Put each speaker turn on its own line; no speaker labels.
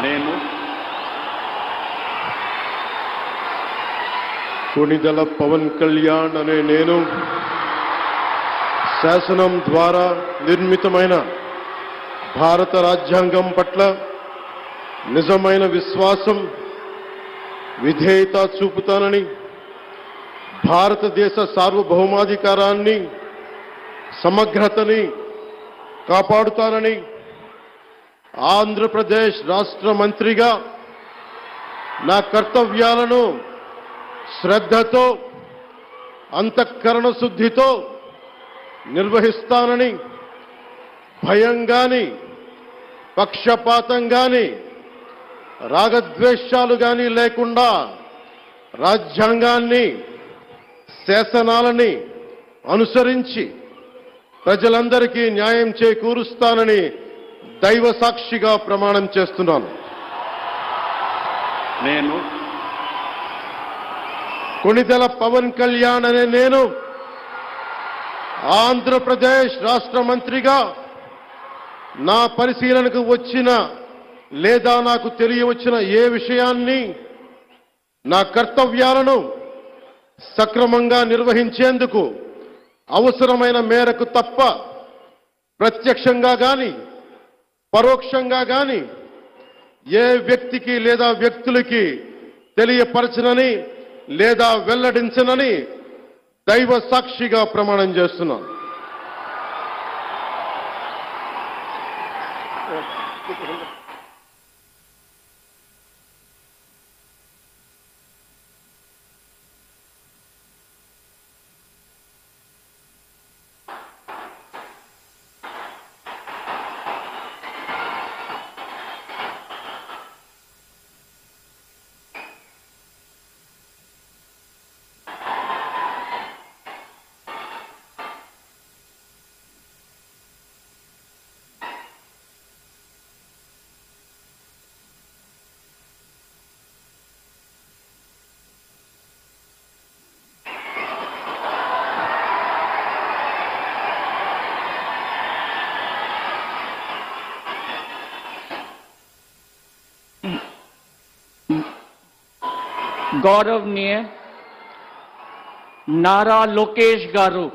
నేను
కొణిదెల పవన్ కళ్యాణ్ అనే నేను శాసనం ద్వారా నిర్మితమైన భారత రాజ్యాంగం పట్ల నిజమైన విశ్వాసం విధేయత చూపుతానని, భారతదేశ సార్వభౌమాధికారాన్ని సమగ్రతని కాపాడుతానని, ఆంధ్రప్రదేశ్ రాష్ట్ర మంత్రిగా నా కర్తవ్యాలను శ్రద్ధతో అంతఃకరణ శుద్ధితో నిర్వహిస్తానని, భయం గాని పక్షపాతం గాని రాగద్వేషాలు గాని లేకుండా రాజ్యాంగాన్ని శాసనాలని అనుసరించి ప్రజలందరికీ న్యాయం చేకూరుస్తానని దైవ సాక్షిగా ప్రమాణం చేస్తున్నాను.
నేను
కొణిదెల పవన్ కళ్యాణ్ అనే నేను ఆంధ్రప్రదేశ్ రాష్ట్ర మంత్రిగా నా పరిశీలనకు వచ్చిన లేదా నాకు తెలియవచ్చిన ఏ విషయాన్ని నా కర్తవ్యాలను సక్రమంగా నిర్వహించేందుకు అవసరమైన మేరకు తప్ప ప్రత్యక్షంగా గాని పరోక్షంగా గాని ఏ వ్యక్తికి లేదా వ్యక్తులకి తెలియపరచనని లేదా వెల్లడించనని దైవ సాక్షిగా ప్రమాణం చేస్తున్నాను.
गौरवनीय नारा लोकेश गारू।